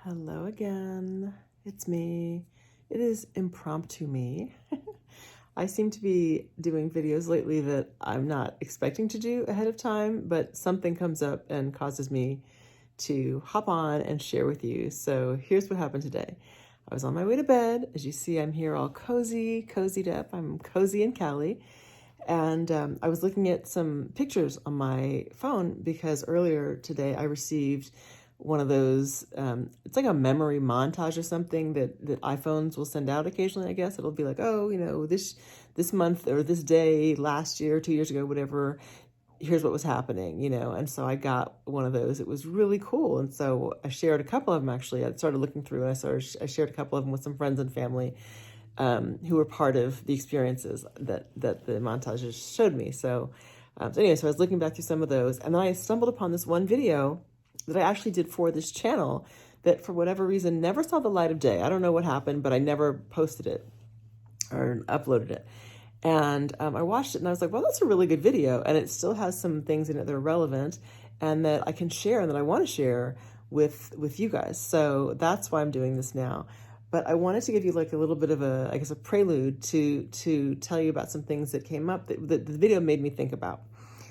Hello again, it's me. It is impromptu me. I seem to be doing videos lately that I'm not expecting to do ahead of time, but something comes up and causes me to hop on and share with you. So here's what happened today. I was on my way to bed. As you see, I'm here all cozied up. I'm cozy in Cali. And I was looking at some pictures on my phone because earlier today I received one of those, it's like a memory montage or something that iPhones will send out occasionally, I guess. It'll be like, oh, you know, this month or this day, last year, 2 years ago, whatever, here's what was happening, you know. And so I got one of those. It was really cool. And so I shared a couple of them, actually. I started looking through and I shared a couple of them with some friends and family who were part of the experiences that the montages showed me. So anyway, so I was looking back through some of those, and then I stumbled upon this one video that I actually did for this channel that for whatever reason never saw the light of day. I don't know what happened, but I never posted it or uploaded it. And I watched it and I was like, well, that's a really good video. And it still has some things in it that are relevant and that I can share and that I want to share with you guys. So that's why I'm doing this now. But I wanted to give you like a little bit of a, I guess, a prelude to tell you about some things that came up that the video made me think about.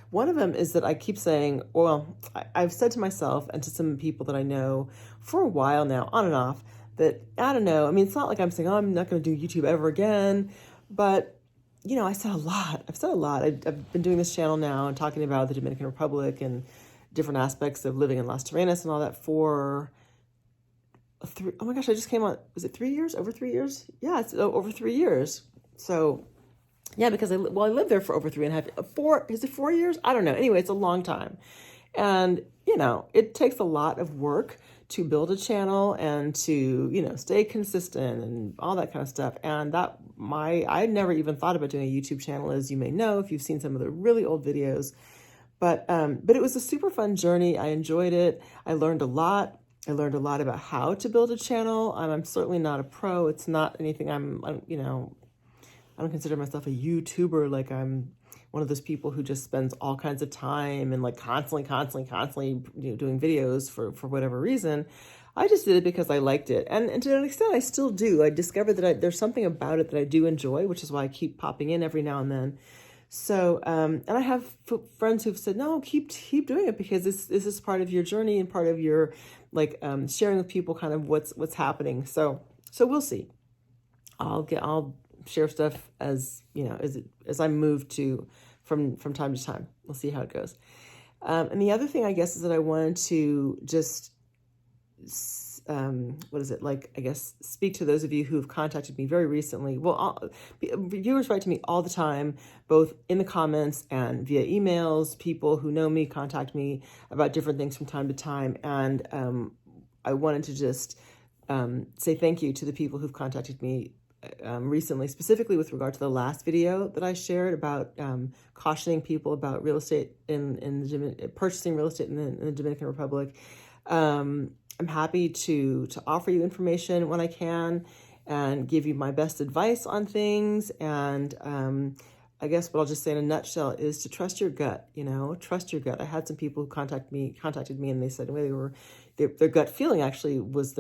One of them is that I keep saying, well, I've said to myself and to some people that I know for a while now, on and off, that I don't know. I mean, it's not like I'm saying, oh, I'm not going to do YouTube ever again. But, you know, I said a lot. I've said a lot. I've been doing this channel now and talking about the Dominican Republic and different aspects of living in Las Terrenas and all that for oh my gosh, I just came on, was it 3 years? Over 3 years? Yeah, it's over 3 years. So yeah, because I lived there for over 3.5, is it 4 years? I don't know. Anyway, it's a long time. And, you know, it takes a lot of work to build a channel and to, you know, stay consistent and all that kind of stuff. And I never even thought about doing a YouTube channel, as you may know, if you've seen some of the really old videos. But it was a super fun journey. I enjoyed it. I learned a lot. I learned a lot about how to build a channel. I'm certainly not a pro. It's not anything you know, I don't consider myself a YouTuber. Like I'm one of those people who just spends all kinds of time and like constantly, you know, doing videos for whatever reason. I just did it because I liked it. And to an extent, I still do. I discovered that there's something about it that I do enjoy, which is why I keep popping in every now and then. So, and I have friends who've said, no, keep doing it because this is part of your journey and part of your, like, sharing with people kind of what's happening. So we'll see. I'll share stuff as, you know, as I move from time to time. We'll see how it goes. And the other thing, I guess, is that I wanted to just, speak to those of you who have contacted me very recently. Well, viewers write to me all the time, both in the comments and via emails. People who know me contact me about different things from time to time. And I wanted to just say thank you to the people who've contacted me recently, specifically with regard to the last video that I shared about cautioning people about real estate purchasing real estate in the Dominican Republic. I'm happy to offer you information when I can and give you my best advice on things. And I guess what I'll just say in a nutshell is to trust your gut, you know, trust your gut. I had some people who contacted me and they said their gut feeling actually was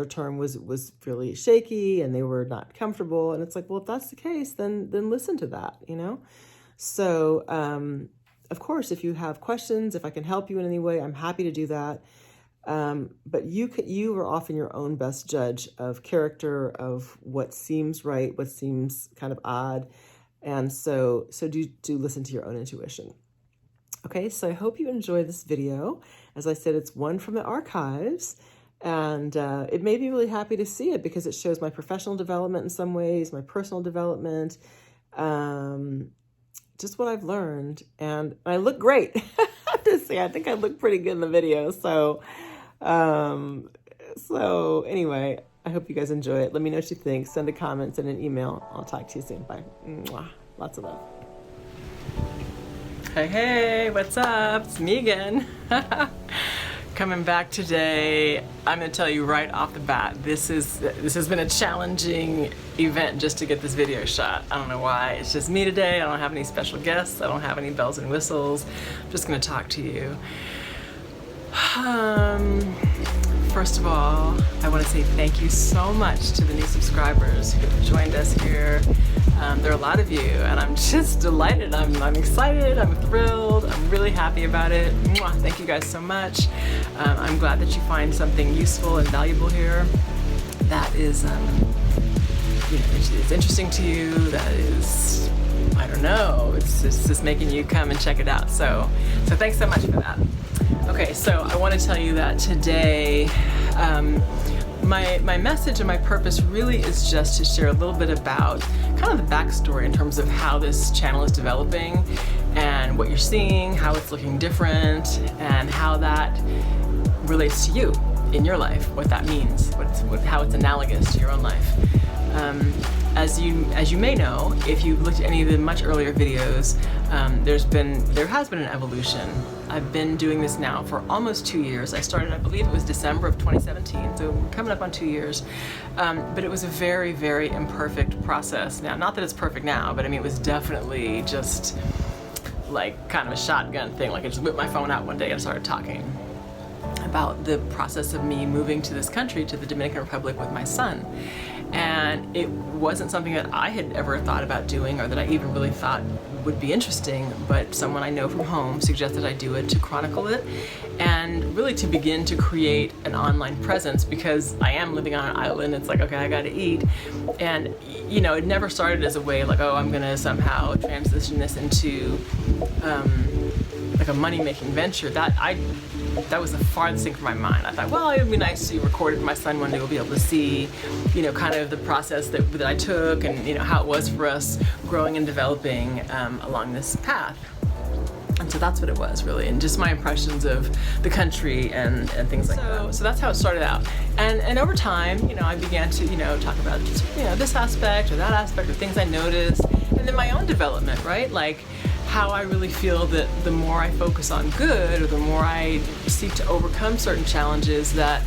really shaky and they were not comfortable. And it's like, well, if that's the case, then listen to that, you know? So, of course, if you have questions, if I can help you in any way, I'm happy to do that. But you are often your own best judge of character, of what seems right, what seems kind of odd. And so do listen to your own intuition. Okay, so I hope you enjoy this video. As I said, it's one from the archives, and it made me really happy to see it because it shows my professional development in some ways, my personal development, just what I've learned. And I look great. I have to say, I think I look pretty good in the video. So anyway, I hope you guys enjoy it. Let me know what you think. Send a comment, send an email. I'll talk to you soon. Bye. Mwah. Lots of love. Hey, what's up? It's me again. Coming back today. I'm going to tell you right off the bat, this has been a challenging event just to get this video shot. I don't know why. It's just me today. I don't have any special guests. I don't have any bells and whistles. I'm just going to talk to you. First of all, I want to say thank you so much to the new subscribers who have joined us here. There are a lot of you, and I'm just delighted. I'm excited, I'm thrilled, I'm really happy about it. Mwah, thank you guys so much. I'm glad that you find something useful and valuable here that is, it's interesting to you, that is, I don't know, it's just making you come and check it out. So thanks so much for that. Okay, so I want to tell you that today, my message and my purpose really is just to share a little bit about kind of the backstory in terms of how this channel is developing and what you're seeing, how it's looking different, and how that relates to you in your life, what that means, how it's analogous to your own life. As you may know, if you've looked at any of the much earlier videos, there has been an evolution. I've been doing this now for almost 2 years. I started, I believe it was December of 2017, so we're coming up on 2 years. But it was a very, very imperfect process. Now, not that it's perfect now, but I mean, it was definitely just like kind of a shotgun thing. Like I just whipped my phone out one day and started talking about the process of me moving to this country, to the Dominican Republic, with my son. And it wasn't something that I had ever thought about doing or that I even really thought would be interesting, but someone I know from home suggested I do it to chronicle it and really to begin to create an online presence, because I am living on an island. It's like, okay, I gotta eat. And you know, it never started as a way like, oh, I'm gonna somehow transition this into like a money-making venture. That was the farthest thing from my mind. I thought, well, it would be nice to record it for my son one day. We'll be able to see, you know, kind of the process that I took, and you know how it was for us growing and developing along this path. And so that's what it was, really, and just my impressions of the country and things like that. So that's how it started out. And over time, you know, I began to, you know, talk about, you know, this aspect or that aspect or things I noticed, and then my own development, right? Like how I really feel that the more I focus on good, or the more I seek to overcome certain challenges, that,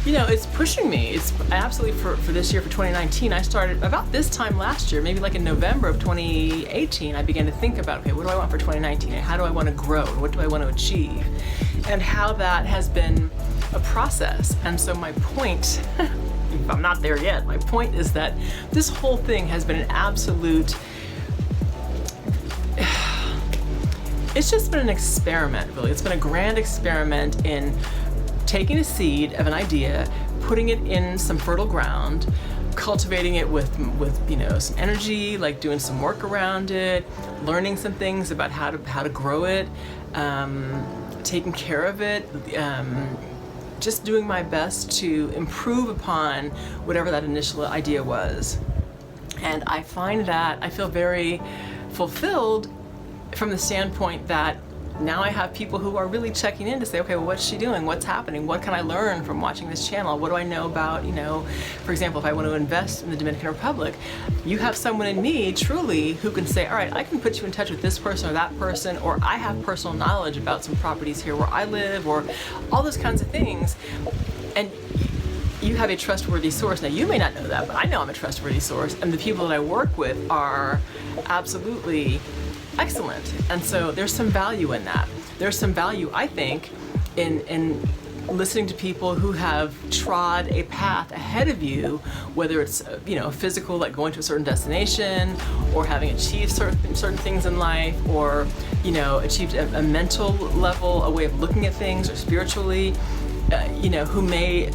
you know, it's pushing me. It's absolutely for this year, for 2019, I started about this time last year, maybe like in November of 2018, I began to think about, okay, what do I want for 2019? And how do I want to grow? And what do I want to achieve? And how that has been a process. And so my point, if I'm not there yet, my point is that this whole thing has been an absolute, it's just been an experiment, really. It's been a grand experiment in taking a seed of an idea, putting it in some fertile ground, cultivating it with you know, some energy, like doing some work around it, learning some things about how to grow it, taking care of it, just doing my best to improve upon whatever that initial idea was. And I find that I feel very fulfilled from the standpoint that now I have people who are really checking in to say, okay, well, what's she doing? What's happening? What can I learn from watching this channel? What do I know about, you know, for example, if I want to invest in the Dominican Republic, you have someone in me truly who can say, all right, I can put you in touch with this person or that person, or I have personal knowledge about some properties here where I live, or all those kinds of things. And you have a trustworthy source. Now, you may not know that, but I know I'm a trustworthy source, and the people that I work with are absolutely excellent. And so there's some value in that. There's some value, I think, in listening to people who have trod a path ahead of you, whether it's, you know, physical, like going to a certain destination, or having achieved certain things in life, or, you know, achieved a mental level, a way of looking at things, or spiritually, you know, who may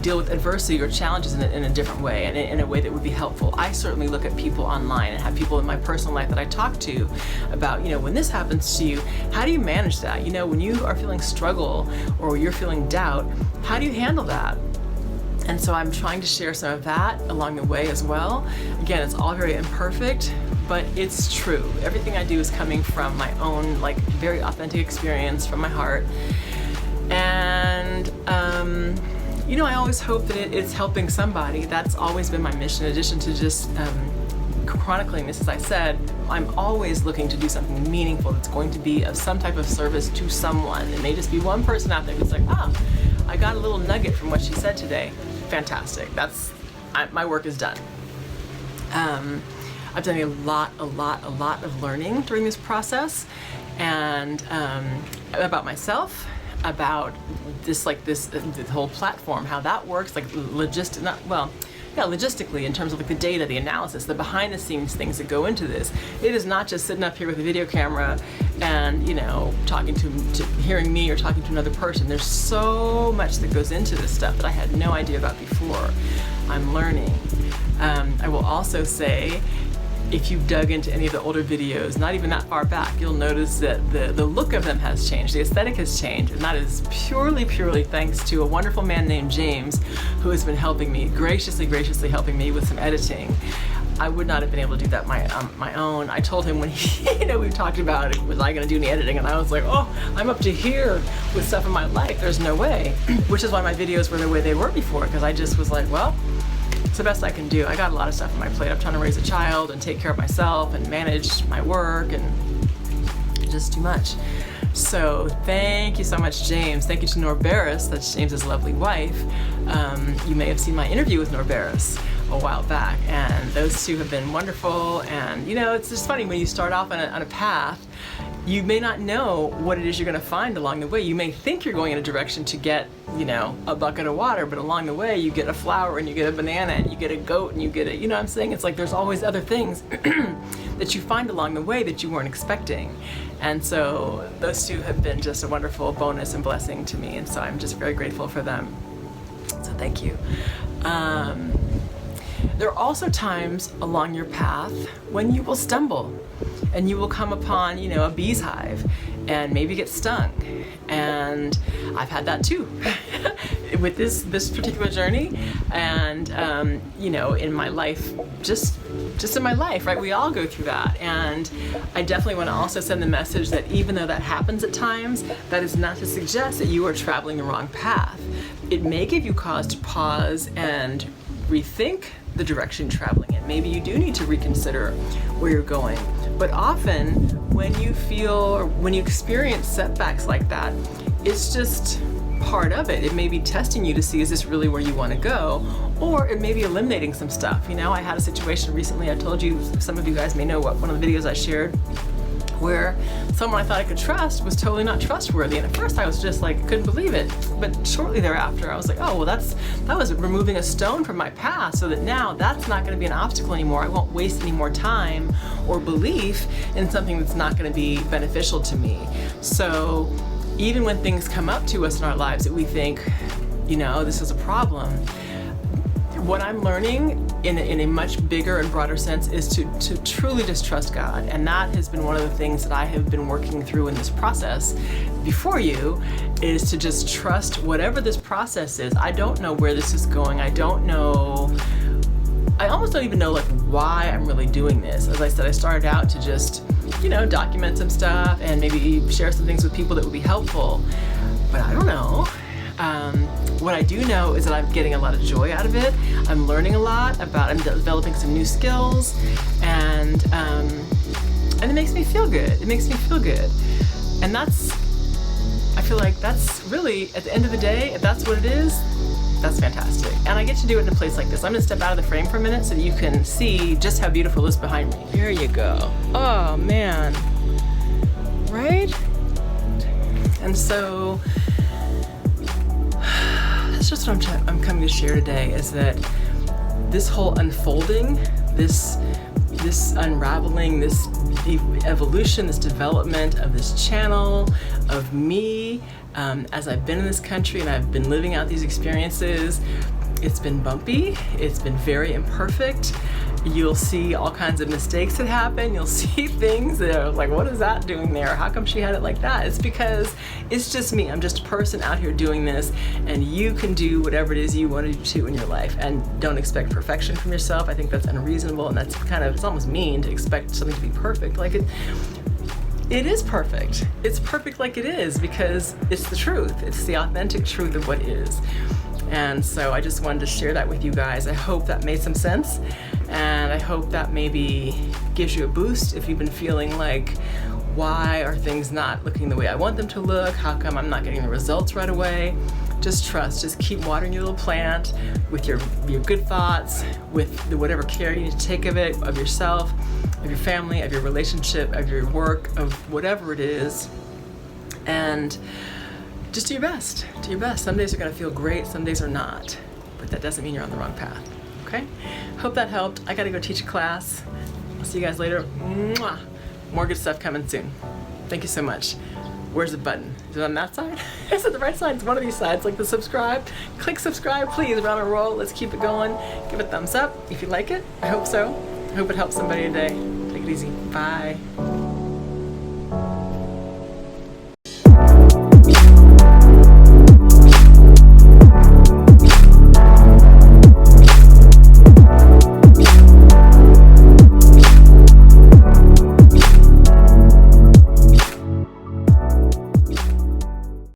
deal with adversity or challenges in a different way, and in a way that would be helpful. I certainly look at people online and have people in my personal life that I talk to about, you know, when this happens to you, how do you manage that? You know, when you are feeling struggle or you're feeling doubt, how do you handle that? And so I'm trying to share some of that along the way as well. Again, it's all very imperfect, but it's true. Everything I do is coming from my own, like, very authentic experience from my heart. And you know, I always hope that it's helping somebody. That's always been my mission. In addition to just chronicling this, as I said, I'm always looking to do something meaningful that's going to be of some type of service to someone. It may just be one person out there who's like, ah, I got a little nugget from what she said today. Fantastic. My work is done. I've done a lot of learning during this process, and about myself, about this whole platform, how that works, like logistically, in terms of like the data, the analysis, the behind the scenes things that go into this. It is not just sitting up here with a video camera and, you know, talking to hearing me or talking to another person. There's so much that goes into this stuff that I had no idea about before. I'm learning. I will also say, if you've dug into any of the older videos, not even that far back, you'll notice that the look of them has changed, the aesthetic has changed, and that is purely thanks to a wonderful man named James, who has been helping me, graciously helping me with some editing. I would not have been able to do that my own. I told him when we talked about it, was I gonna do any editing, and I was like, oh, I'm up to here with stuff in my life, there's no way. Which is why my videos were the way they were before, because I just was like, well, it's the best I can do. I got a lot of stuff on my plate. I'm trying to raise a child and take care of myself and manage my work, and just too much. So thank you so much, James. Thank you to Norberus, that's James's lovely wife. You may have seen my interview with Norberus a while back, and those two have been wonderful. And you know, it's just funny when you start off on a path, you may not know what it is you're going to find along the way. You may think you're going in a direction to get, you know, a bucket of water, but along the way you get a flower and you get a banana and you get a goat and you get a, you know what I'm saying? It's like there's always other things that you find along the way that you weren't expecting. And so those two have been just a wonderful bonus and blessing to me, and so I'm just very grateful for them. So thank you. There are also times along your path when you will stumble and you will come upon, you know, a bee's hive and maybe get stung. And I've had that too with this particular journey. And, you know, in my life, just in my life, right? We all go through that. And I definitely want to also send the message that even though that happens at times, that is not to suggest that you are traveling the wrong path. It may give you cause to pause and rethink the direction you're traveling in. Maybe you do need to reconsider where you're going. But often when you feel or when you experience setbacks like that, it's just part of it. It may be testing you to see, is this really where you want to go? Or it may be eliminating some stuff. You know, I had a situation recently, I told you, some of you guys may know what one of the videos I shared, where someone I thought I could trust was totally not trustworthy. And at first I was just like, couldn't believe it. But shortly thereafter, I was like, oh, well, that was removing a stone from my path, so that now that's not gonna be an obstacle anymore. I won't waste any more time or belief in something that's not gonna be beneficial to me. So even when things come up to us in our lives that we think, you know, this is a problem, what I'm learning in a much bigger and broader sense is to truly just trust God. And that has been one of the things that I have been working through in this process before you, is to just trust whatever this process is. I don't know where this is going. I don't know, I almost don't even know like why I'm really doing this. As I said, I started out to just, you know, document some stuff and maybe share some things with people that would be helpful. But I don't know. What I do know is that I'm getting a lot of joy out of it. I'm learning a lot about, I'm developing some new skills, and it makes me feel good. It makes me feel good. And that's, I feel like that's really, at the end of the day, if that's what it is, that's fantastic. And I get to do it in a place like this. I'm gonna step out of the frame for a minute so that you can see just how beautiful it is behind me. Here you go. Oh man, right? And so, that's just what I'm coming to share today, is that this whole unfolding, this unraveling, this evolution, this development of this channel, of me, as I've been in this country and I've been living out these experiences, it's been bumpy, it's been very imperfect. You'll see all kinds of mistakes that happen. You'll see things that are like, what is that doing there? How come she had it like that? It's because it's just me. I'm just a person out here doing this, and you can do whatever it is you want to do in your life, and don't expect perfection from yourself. I think that's unreasonable, and that's kind of, it's almost mean to expect something to be perfect. Like it is perfect. It's perfect like it is, because it's the truth. It's the authentic truth of what is. And so I just wanted to share that with you guys. I hope that made some sense, and I hope that maybe gives you a boost if you've been feeling like, why are things not looking the way I want them to look? How come I'm not getting the results right away? Just trust, just keep watering your little plant with your good thoughts, with whatever care you need to take of it, of yourself, of your family, of your relationship, of your work, of whatever it is. And just do your best. Do your best. Some days are going to feel great, some days are not. But that doesn't mean you're on the wrong path. Okay? Hope that helped. I got to go teach a class. I'll see you guys later. Mwah! More good stuff coming soon. Thank you so much. Where's the button? Is it on that side? Is it the right side? It's one of these sides, like the subscribe. Click subscribe, please. We're on a roll. Let's keep it going. Give it a thumbs up if you like it. I hope so. I hope it helps somebody today. Take it easy. Bye.